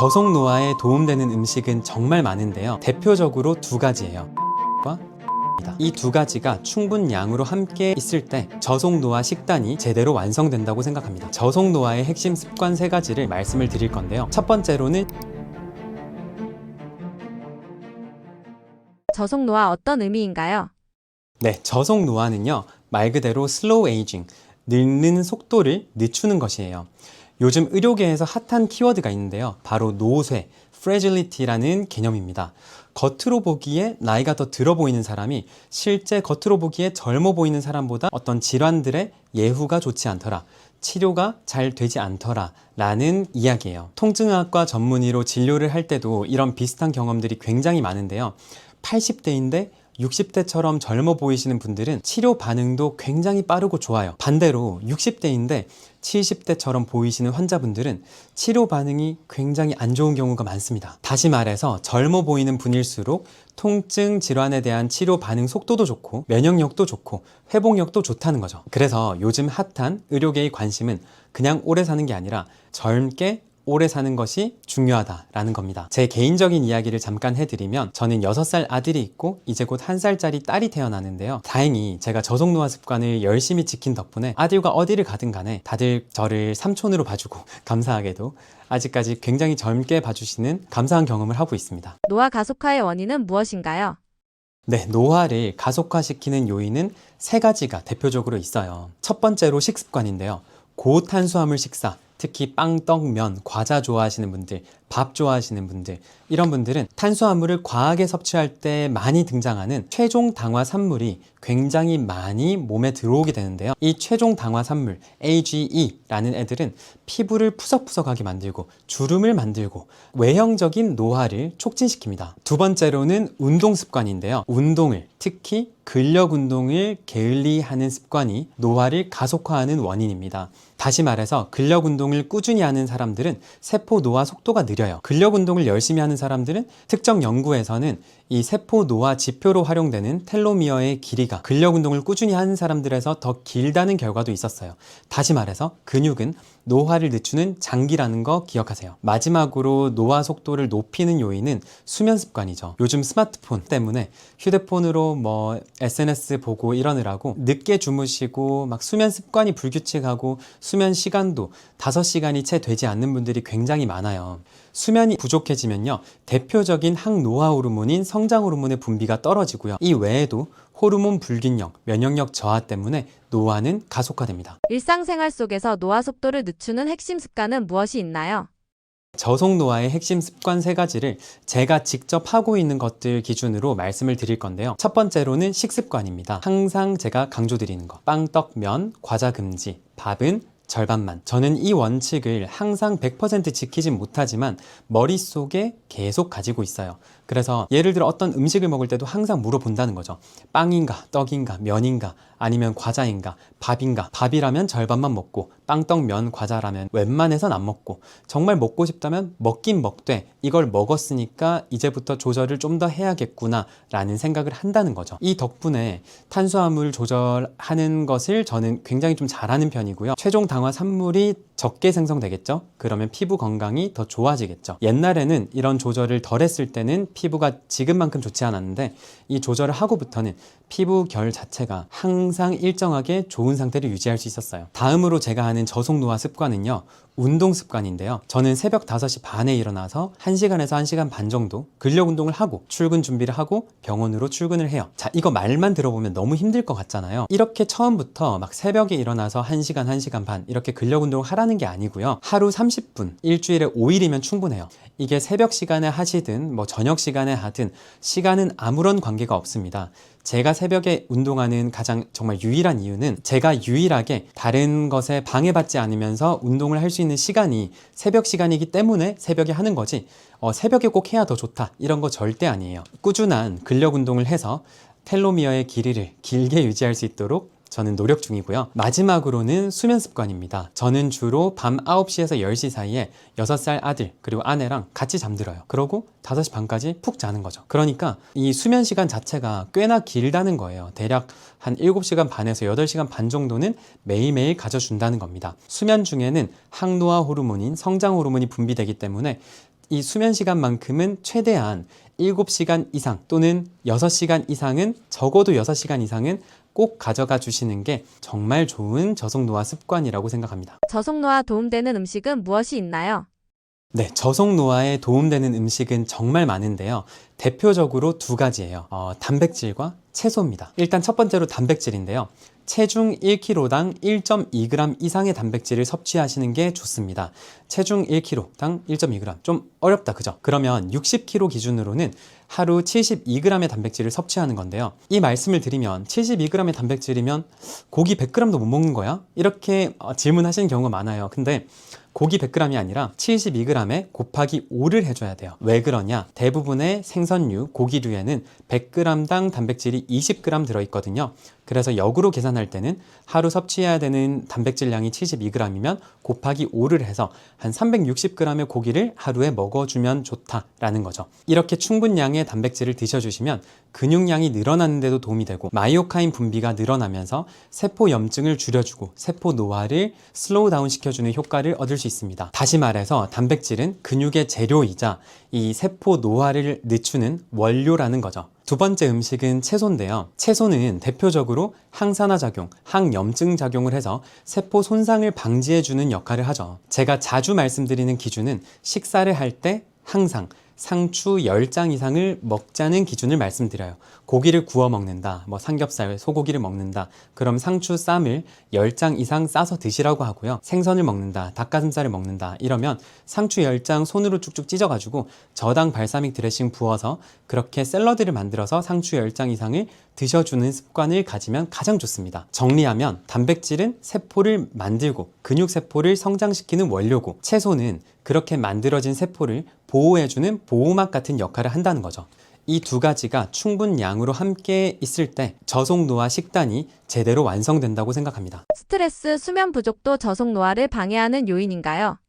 저속 노화에 도움되는 음식은 정말 많은데요. 대표적으로 두 가지예요. 이 두 가지가 충분 양으로 함께 있을 때 저속 노화 식단이 제대로 완성된다고 생각합니다. 저속 노화의 핵심 습관 세 가지를 말씀을 드릴 건데요. 첫 번째로는 저속 노화 어떤 의미인가요? 네, 저속 노화는요, 말 그대로 슬로우 에이징, 늙는 속도를 늦추는 것이에요. 요즘 의료계에서 핫한 키워드가 있는데요. 바로 노쇠, fragility라는 개념입니다. 겉으로 보기에 나이가 더 들어 보이는 사람이 실제 겉으로 보기에 젊어 보이는 사람보다 어떤 질환들의 예후가 좋지 않더라, 치료가 잘 되지 않더라 라는 이야기예요. 통증의학과 전문의로 진료를 할 때도 이런 비슷한 경험들이 굉장히 많은데요. 80대인데 60대처럼 젊어 보이시는 분들은 치료 반응도 굉장히 빠르고 좋아요. 반대로 60대인데 70대처럼 보이시는 환자분들은 치료 반응이 굉장히 안 좋은 경우가 많습니다. 다시 말해서 젊어 보이는 분일수록 통증 질환에 대한 치료 반응 속도도 좋고 면역력도 좋고 회복력도 좋다는 거죠. 그래서 요즘 핫한 의료계의 관심은 그냥 오래 사는 게 아니라 젊게 오래 사는 것이 중요하다라는 겁니다. 제 개인적인 이야기를 잠깐 해드리면, 저는 6살 아들이 있고 이제 곧 1살짜리 딸이 태어나는데요. 다행히 제가 저속 노화 습관을 열심히 지킨 덕분에 아들과 어디를 가든 간에 다들 저를 삼촌으로 봐주고, 감사하게도 아직까지 굉장히 젊게 봐주시는 감사한 경험을 하고 있습니다. 노화 가속화의 원인은 무엇인가요? 네, 노화를 가속화시키는 요인은 세 가지가 대표적으로 있어요. 첫 번째로 식습관인데요. 고탄수화물 식사, 특히 빵, 떡, 면, 과자 좋아하시는 분들, 밥 좋아하시는 분들, 이런 분들은 탄수화물을 과하게 섭취할 때 많이 등장하는 최종 당화 산물이 굉장히 많이 몸에 들어오게 되는데요. 이 최종 당화 산물, AGE라는 애들은 피부를 푸석푸석하게 만들고 주름을 만들고 외형적인 노화를 촉진시킵니다. 두 번째로는 운동 습관인데요. 운동을, 특히 근력 운동을 게을리하는 습관이 노화를 가속화하는 원인입니다. 다시 말해서 근력 운동을 꾸준히 하는 사람들은 세포 노화 속도가 느려요. 근력 운동을 열심히 하는 사람들은 특정 연구에서는 이 세포 노화 지표로 활용되는 텔로미어의 길이가 근력 운동을 꾸준히 하는 사람들에서 더 길다는 결과도 있었어요. 다시 말해서 근육은 노화를 늦추는 장기라는 거 기억하세요. 마지막으로 노화 속도를 높이는 요인은 수면 습관이죠. 요즘 스마트폰 때문에 휴대폰으로 SNS 보고 이러느라고 늦게 주무시고 막 수면 습관이 불규칙하고 수면 시간도 5시간이 채 되지 않는 분들이 굉장히 많아요. 수면이 부족해지면요, 대표적인 항노화 호르몬인 성장 호르몬의 분비가 떨어지고요. 이 외에도 호르몬 불균형, 면역력 저하 때문에 노화는 가속화됩니다. 일상생활 속에서 노화 속도를 늦추는 핵심 습관은 무엇이 있나요? 저속 노화의 핵심 습관 세 가지를 제가 직접 하고 있는 것들 기준으로 말씀을 드릴 건데요. 첫 번째로는 식습관입니다. 항상 제가 강조드리는 거. 빵, 떡, 면, 과자 금지, 밥은 절반만. 저는 이 원칙을 항상 100% 지키진 못하지만 머릿속에 계속 가지고 있어요. 그래서 예를 들어 어떤 음식을 먹을 때도 항상 물어본다는 거죠. 빵인가, 떡인가, 면인가, 아니면 과자인가, 밥인가. 밥이라면 절반만 먹고, 빵, 떡, 면, 과자라면 웬만해선 안 먹고, 정말 먹고 싶다면 먹긴 먹되 이걸 먹었으니까 이제부터 조절을 좀 더 해야겠구나 라는 생각을 한다는 거죠. 이 덕분에 탄수화물 조절하는 것을 저는 굉장히 좀 잘하는 편이고요. 최종 당화 산물이 적게 생성되겠죠? 그러면 피부 건강이 더 좋아지겠죠. 옛날에는 이런 조절을 덜 했을 때는 피부가 지금만큼 좋지 않았는데, 이 조절을 하고부터는 피부 결 자체가 항상 일정하게 좋은 상태를 유지할 수 있었어요. 다음으로 제가 하는 저속 노화 습관은요, 운동 습관인데요. 저는 새벽 5시 반에 일어나서 1시간에서 1시간 반 정도 근력 운동을 하고 출근 준비를 하고 병원으로 출근을 해요. 자, 이거 말만 들어보면 너무 힘들 것 같잖아요. 이렇게 처음부터 막 새벽에 일어나서 1시간, 1시간 반 이렇게 근력 운동을 하라는 게 아니고요. 하루 30분, 일주일에 5일이면 충분해요. 이게 새벽 시간에 하시든 저녁 시간에 하든 시간은 아무런 관계가 없습니다. 제가 새벽에 운동하는 가장 정말 유일한 이유는 제가 유일하게 다른 것에 방해받지 않으면서 운동을 할 수 있는 시간이 새벽 시간이기 때문에 새벽에 하는 거지, 새벽에 꼭 해야 더 좋다 이런 거 절대 아니에요. 꾸준한 근력 운동을 해서 텔로미어의 길이를 길게 유지할 수 있도록 저는 노력 중이고요. 마지막으로는 수면 습관입니다. 저는 주로 밤 9시에서 10시 사이에 6살 아들 그리고 아내랑 같이 잠들어요. 그러고 5시 반까지 푹 자는 거죠. 그러니까 이 수면 시간 자체가 꽤나 길다는 거예요. 대략 한 7시간 반에서 8시간 반 정도는 매일매일 가져준다는 겁니다. 수면 중에는 항노화 호르몬인 성장 호르몬이 분비되기 때문에 이 수면 시간만큼은 최대한 7시간 이상 또는 6시간 이상은 적어도 6시간 이상은 꼭 가져가 주시는 게 정말 좋은 저속 노화 습관이라고 생각합니다. 저속 노화 도움되는 음식은 무엇이 있나요? 네, 저속 노화에 도움되는 음식은 정말 많은데요. 대표적으로 두 가지예요. 단백질과 채소입니다. 일단 첫 번째로 단백질인데요. 체중 1kg당 1.2g 이상의 단백질을 섭취하시는 게 좋습니다. 체중 1kg당 1.2g. 좀 어렵다, 그죠? 그러면 60kg 기준으로는 하루 72g의 단백질을 섭취하는 건데요. 이 말씀을 드리면 72g의 단백질이면 고기 100g도 못 먹는 거야? 이렇게 질문하시는 경우가 많아요. 근데 고기 100g이 아니라 72g에 곱하기 5를 해줘야 돼요. 왜 그러냐? 대부분의 생선류, 고기류에는 100g당 단백질이 20g 들어있거든요. 그래서 역으로 계산할 때는 하루 섭취해야 되는 단백질량이 72g이면 곱하기 5를 해서 한 360g의 고기를 하루에 먹어주면 좋다라는 거죠. 이렇게 충분 양의 단백질을 드셔주시면 근육량이 늘어나는 데도 도움이 되고 마이오카인 분비가 늘어나면서 세포 염증을 줄여주고 세포 노화를 슬로우 다운 시켜주는 효과를 얻을 수 있습니다. 다시 말해서 단백질은 근육의 재료이자 이 세포 노화를 늦추는 원료라는 거죠. 두 번째 음식은 채소인데요. 채소는 대표적으로 항산화 작용, 항염증 작용을 해서 세포 손상을 방지해주는 역할을 하죠. 제가 자주 말씀드리는 기준은 식사를 할 때 항상 상추 10장 이상을 먹자는 기준을 말씀드려요. 고기를 구워 먹는다, 삼겹살, 소고기를 먹는다, 그럼 상추 쌈을 10장 이상 싸서 드시라고 하고요. 생선을 먹는다, 닭가슴살을 먹는다, 이러면 상추 10장 손으로 쭉쭉 찢어가지고 저당 발사믹 드레싱 부어서 그렇게 샐러드를 만들어서 상추 10장 이상을 드셔주는 습관을 가지면 가장 좋습니다. 정리하면 단백질은 세포를 만들고 근육세포를 성장시키는 원료고 채소는 그렇게 만들어진 세포를 보호해주는 보호막 같은 역할을 한다는 거죠. 이 두 가지가 충분 양으로 함께 있을 때 저속 노화 식단이 제대로 완성된다고 생각합니다. 스트레스, 수면 부족도 저속 노화를 방해하는 요인인가요?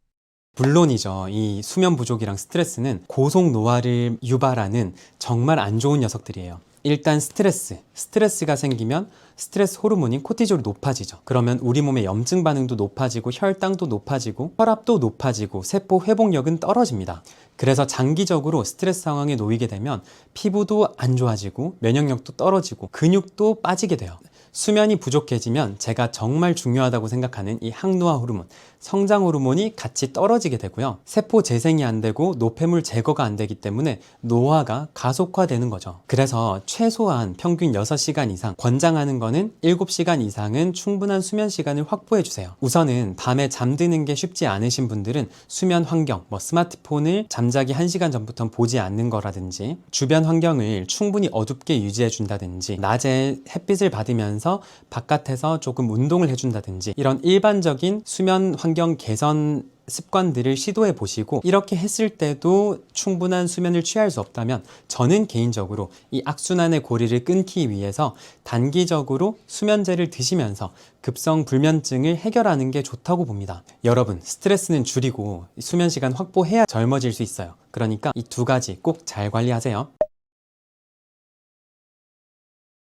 물론이죠. 이 수면 부족이랑 스트레스는 고속 노화를 유발하는 정말 안 좋은 녀석들이에요. 일단 스트레스가 생기면 스트레스 호르몬인 코티졸이 높아지죠. 그러면 우리 몸의 염증 반응도 높아지고 혈당도 높아지고 혈압도 높아지고 세포 회복력은 떨어집니다. 그래서 장기적으로 스트레스 상황에 놓이게 되면 피부도 안 좋아지고 면역력도 떨어지고 근육도 빠지게 돼요. 수면이 부족해지면 제가 정말 중요하다고 생각하는 이 항노화 호르몬, 성장 호르몬이 같이 떨어지게 되고요. 세포 재생이 안 되고 노폐물 제거가 안 되기 때문에 노화가 가속화되는 거죠. 그래서 최소한 평균 6시간 이상, 권장하는 거는 7시간 이상은 충분한 수면 시간을 확보해 주세요. 우선은 밤에 잠드는 게 쉽지 않으신 분들은 수면 환경, 스마트폰을 잠자기 1시간 전부터 보지 않는 거라든지 주변 환경을 충분히 어둡게 유지해 준다든지 낮에 햇빛을 받으면서 바깥에서 조금 운동을 해준다든지 이런 일반적인 수면 환경 개선 습관들을 시도해 보시고 이렇게 했을 때도 충분한 수면을 취할 수 없다면 저는 개인적으로 이 악순환의 고리를 끊기 위해서 단기적으로 수면제를 드시면서 급성 불면증을 해결하는 게 좋다고 봅니다. 여러분, 스트레스는 줄이고 수면 시간 확보해야 젊어질 수 있어요. 그러니까 이 두 가지 꼭 잘 관리하세요.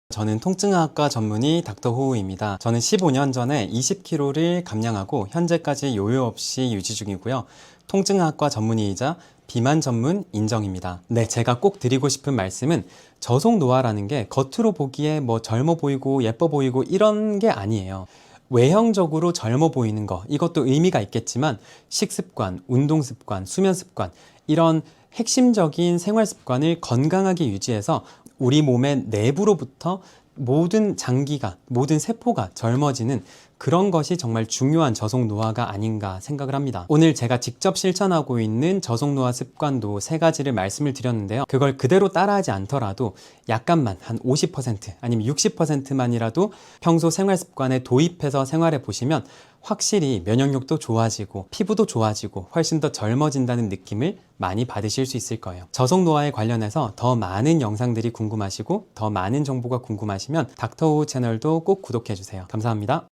저는 통증학과 전문의 닥터 호우입니다. 저는 15년 전에 20kg를 감량하고 현재까지 요요 없이 유지 중이고요. 통증학과 전문의이자 비만 전문 인정입니다. 네, 제가 꼭 드리고 싶은 말씀은 저속 노화라는 게 겉으로 보기에 젊어 보이고 예뻐 보이고 이런 게 아니에요. 외형적으로 젊어 보이는 거, 이것도 의미가 있겠지만 식습관, 운동습관, 수면습관 이런 핵심적인 생활 습관을 건강하게 유지해서 우리 몸의 내부로부터 모든 장기가, 모든 세포가 젊어지는 그런 것이 정말 중요한 저속 노화가 아닌가 생각을 합니다. 오늘 제가 직접 실천하고 있는 저속 노화 습관도 3가지를 말씀을 드렸는데요. 그걸 그대로 따라하지 않더라도 약간만 한 50% 아니면 60%만이라도 평소 생활 습관에 도입해서 생활해 보시면 확실히 면역력도 좋아지고 피부도 좋아지고 훨씬 더 젊어진다는 느낌을 많이 받으실 수 있을 거예요. 저속 노화에 관련해서 더 많은 영상들이 궁금하시고 더 많은 정보가 궁금하시면 닥터우 채널도 꼭 구독해 주세요. 감사합니다.